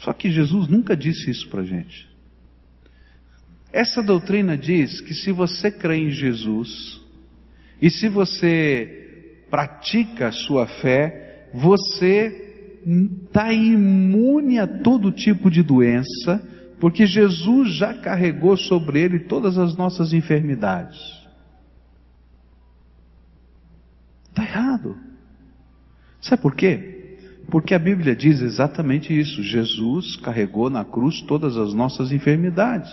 Só que Jesus nunca disse isso para a gente. Essa doutrina diz que se você crê em Jesus, e se você pratica a sua fé, você está imune a todo tipo de doença, porque Jesus já carregou sobre ele todas as nossas enfermidades. Está errado. Sabe por quê? Porque a Bíblia diz exatamente isso. Jesus carregou na cruz todas as nossas enfermidades.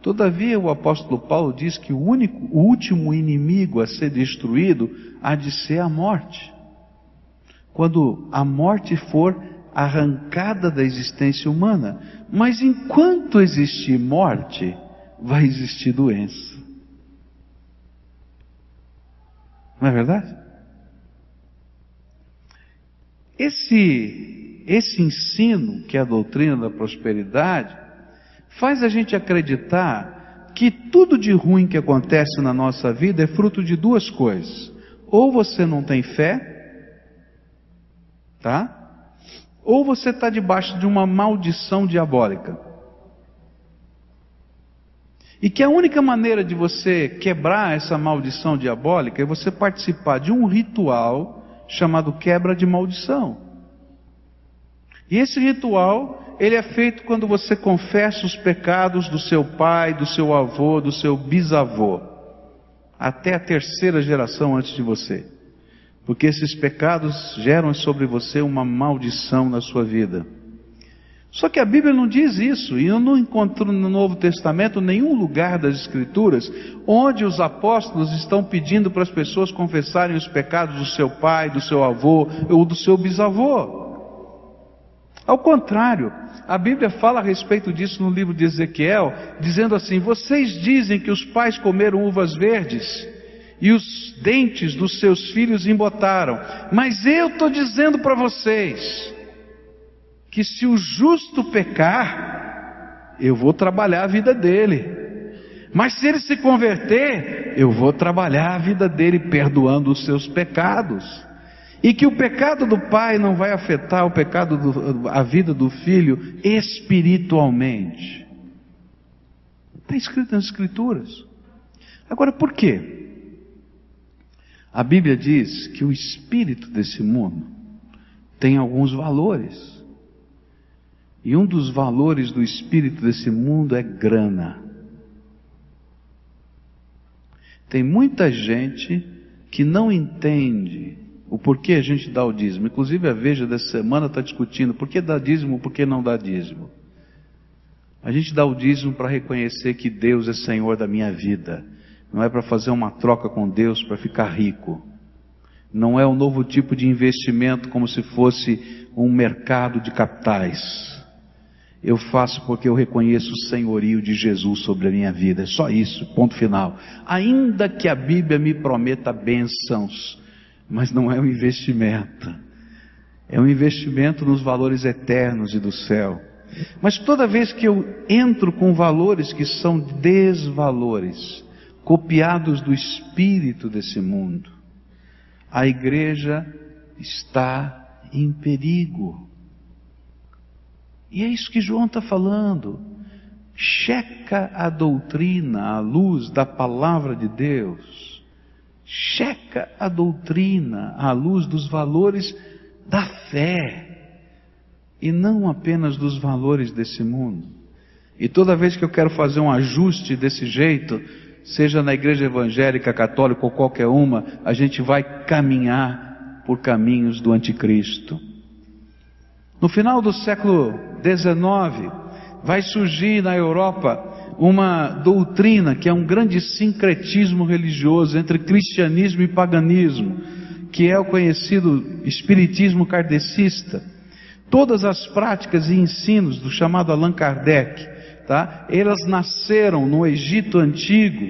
Todavia o apóstolo Paulo diz que o último inimigo a ser destruído há de ser a morte. Quando a morte for arrancada da existência humana. Mas enquanto existir morte, vai existir doença. Não é verdade? Esse ensino, que é a doutrina da prosperidade, faz a gente acreditar que tudo de ruim que acontece na nossa vida é fruto de duas coisas. Ou você não tem fé, tá? Ou você está debaixo de uma maldição diabólica. E que a única maneira de você quebrar essa maldição diabólica é você participar de um ritual chamado quebra de maldição. E esse ritual, ele é feito quando você confessa os pecados do seu pai, do seu avô, do seu bisavô, até a terceira geração antes de você. Porque esses pecados geram sobre você uma maldição na sua vida. Só que a Bíblia não diz isso, e eu não encontro no Novo Testamento nenhum lugar das Escrituras onde os apóstolos estão pedindo para as pessoas confessarem os pecados do seu pai, do seu avô ou do seu bisavô. Ao contrário, a Bíblia fala a respeito disso no livro de Ezequiel, dizendo assim: vocês dizem que os pais comeram uvas verdes e os dentes dos seus filhos embotaram, mas eu estou dizendo para vocês que se o justo pecar, eu vou trabalhar a vida dele. Mas se ele se converter, eu vou trabalhar a vida dele perdoando os seus pecados. E que o pecado do pai não vai afetar a vida do filho espiritualmente. Está escrito nas Escrituras. Agora, por quê? A Bíblia diz que o espírito desse mundo tem alguns valores. E um dos valores do espírito desse mundo é grana. Tem muita gente que não entende o porquê a gente dá o dízimo. Inclusive a Veja dessa semana está discutindo por que dá dízimo, por que não dá dízimo. A gente dá o dízimo para reconhecer que Deus é Senhor da minha vida. Não é para fazer uma troca com Deus para ficar rico. Não é um novo tipo de investimento como se fosse um mercado de capitais. Eu faço porque eu reconheço o senhorio de Jesus sobre a minha vida. É só isso, ponto final. Ainda que a Bíblia me prometa bênçãos, mas não é um investimento. É um investimento nos valores eternos e do céu. Mas toda vez que eu entro com valores que são desvalores, copiados do espírito desse mundo, a igreja está em perigo. E é isso que João está falando. Checa a doutrina à luz da palavra de Deus. Checa a doutrina à luz dos valores da fé. E não apenas dos valores desse mundo. E toda vez que eu quero fazer um ajuste desse jeito, seja na igreja evangélica, católica ou qualquer uma, a gente vai caminhar por caminhos do anticristo. No final do século XIX, vai surgir na Europa uma doutrina que é um grande sincretismo religioso entre cristianismo e paganismo, que é o conhecido espiritismo kardecista. Todas as práticas e ensinos do chamado Allan Kardec, elas nasceram no Egito Antigo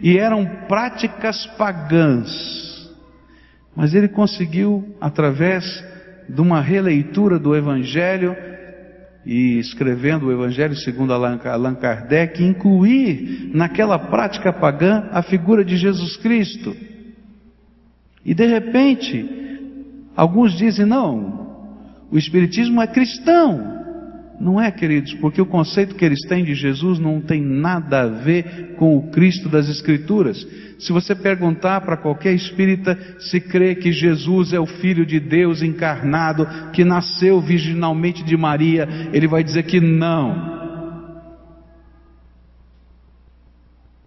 e eram práticas pagãs. Mas ele conseguiu, através de uma releitura do Evangelho, e escrevendo o Evangelho segundo Allan Kardec, incluir naquela prática pagã a figura de Jesus Cristo. E de repente, alguns dizem, não, o Espiritismo é cristão. Não é, queridos, porque o conceito que eles têm de Jesus não tem nada a ver com o Cristo das Escrituras. Se você perguntar para qualquer espírita se crê que Jesus é o Filho de Deus encarnado, que nasceu virginalmente de Maria, ele vai dizer que não.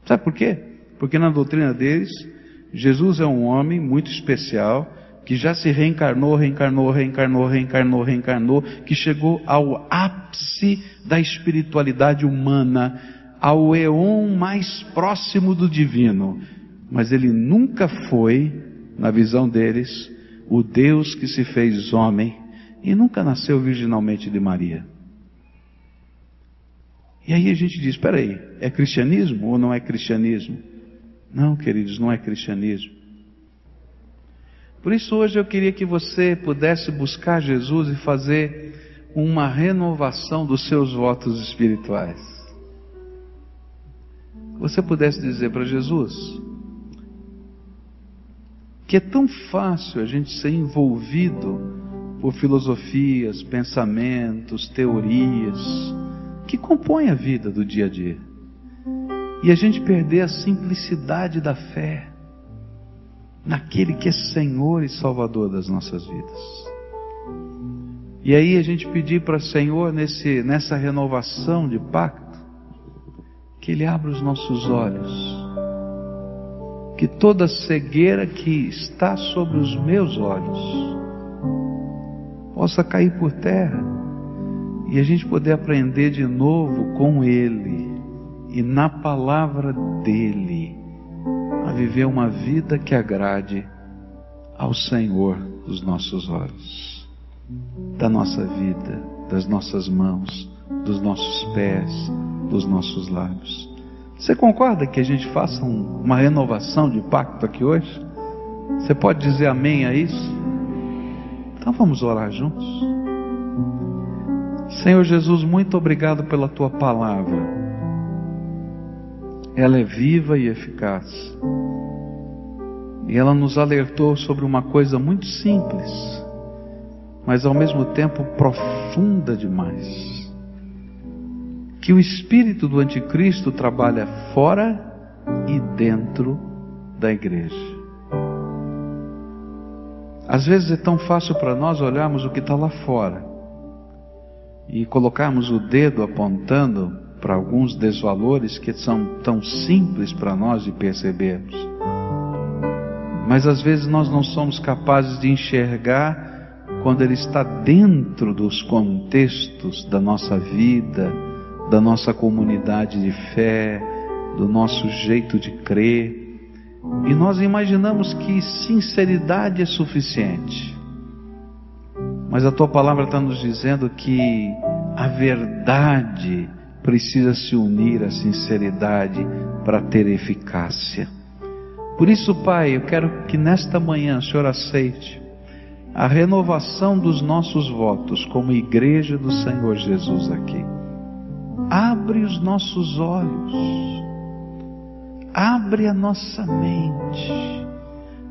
Sabe por quê? Porque na doutrina deles, Jesus é um homem muito especial, que já se reencarnou, que chegou ao ápice da espiritualidade humana, ao éon mais próximo do divino. Mas ele nunca foi, na visão deles, o Deus que se fez homem e nunca nasceu virginalmente de Maria. E aí a gente diz, espera aí, é cristianismo ou não é cristianismo? Não, queridos, não é cristianismo. Por isso hoje eu queria que você pudesse buscar Jesus e fazer uma renovação dos seus votos espirituais. Você pudesse dizer para Jesus que é tão fácil a gente ser envolvido por filosofias, pensamentos, teorias que compõem a vida do dia a dia, e a gente perder a simplicidade da fé naquele que é Senhor e Salvador das nossas vidas. E aí a gente pedir para o Senhor, nessa renovação de pacto, que Ele abra os nossos olhos, que toda cegueira que está sobre os meus olhos possa cair por terra, e a gente poder aprender de novo com Ele e na palavra dEle, a viver uma vida que agrade ao Senhor dos nossos olhos, da nossa vida, das nossas mãos, dos nossos pés, dos nossos lábios. Você concorda que a gente faça uma renovação de pacto aqui hoje? Você pode dizer amém a isso? Então vamos orar juntos. Senhor Jesus, muito obrigado pela Tua palavra. Ela é viva e eficaz. E ela nos alertou sobre uma coisa muito simples, mas ao mesmo tempo profunda demais. Que o espírito do anticristo trabalha fora e dentro da igreja. Às vezes é tão fácil para nós olharmos o que está lá fora e colocarmos o dedo apontando para alguns desvalores que são tão simples para nós de percebermos. Mas às vezes nós não somos capazes de enxergar quando ele está dentro dos contextos da nossa vida, da nossa comunidade de fé, do nosso jeito de crer. E nós imaginamos que sinceridade é suficiente. Mas a Tua palavra está nos dizendo que a verdade precisa se unir à sinceridade para ter eficácia. Por isso, Pai, eu quero que nesta manhã o Senhor aceite a renovação dos nossos votos como igreja do Senhor Jesus aqui. Abre os nossos olhos, abre a nossa mente,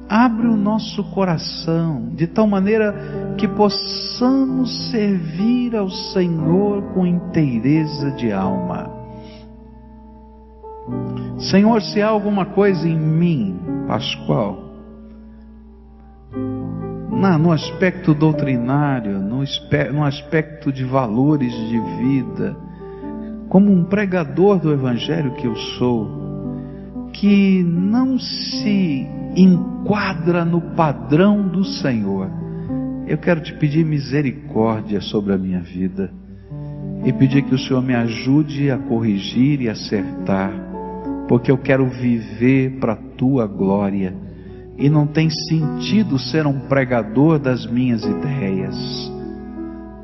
abre o nosso coração, de tal maneira que possamos servir ao Senhor com inteireza de alma. Senhor, se há alguma coisa em mim, Pascoal, no aspecto doutrinário, no aspecto de valores de vida, como um pregador do Evangelho que eu sou, que não se enquadra no padrão do Senhor, eu quero te pedir misericórdia sobre a minha vida e pedir que o Senhor me ajude a corrigir e acertar, porque eu quero viver para a Tua glória e não tem sentido ser um pregador das minhas ideias.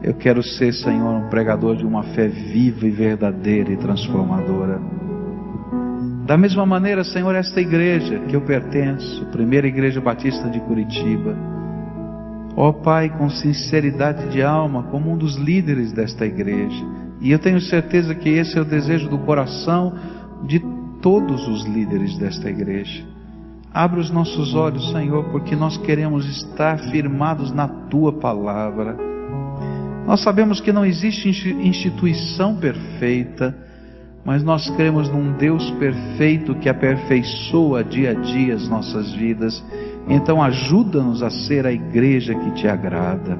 Eu quero ser, Senhor, um pregador de uma fé viva e verdadeira e transformadora. Da mesma maneira, Senhor, esta igreja que eu pertenço, Primeira Igreja Batista de Curitiba, ó Pai, com sinceridade de alma, como um dos líderes desta igreja, e eu tenho certeza que esse é o desejo do coração de todos os líderes desta igreja. Abre os nossos olhos, Senhor, porque nós queremos estar firmados na Tua palavra. Nós sabemos que não existe instituição perfeita, mas nós cremos num Deus perfeito que aperfeiçoa dia a dia as nossas vidas. Então ajuda-nos a ser a igreja que te agrada.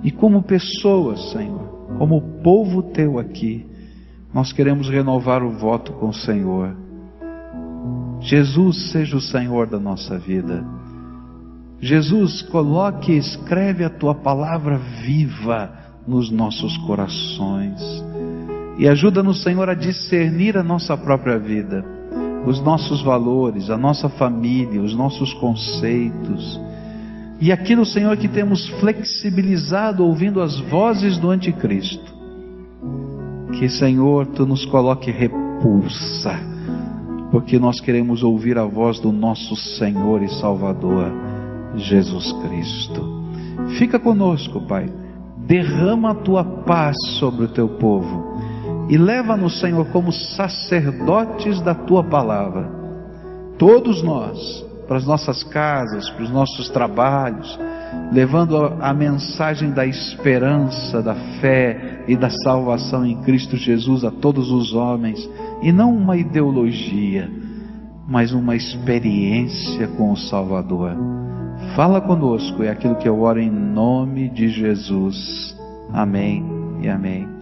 E como pessoas, Senhor, como povo teu aqui, nós queremos renovar o voto com o Senhor. Jesus seja o Senhor da nossa vida. Jesus, coloque e escreve a tua palavra viva nos nossos corações. E ajuda-nos, Senhor, a discernir a nossa própria vida, os nossos valores, a nossa família, os nossos conceitos. E aquilo, Senhor, que temos flexibilizado ouvindo as vozes do anticristo. Que, Senhor, tu nos coloque repulsa, porque nós queremos ouvir a voz do nosso Senhor e Salvador, Jesus Cristo. Fica conosco, Pai. Derrama a tua paz sobre o teu povo e leva-nos, Senhor, como sacerdotes da tua palavra, todos nós, para as nossas casas, para os nossos trabalhos, levando a mensagem da esperança, da fé e da salvação em Cristo Jesus a todos os homens, e não uma ideologia, mas uma experiência com o Salvador. Fala conosco, é aquilo que eu oro em nome de Jesus. Amém e amém.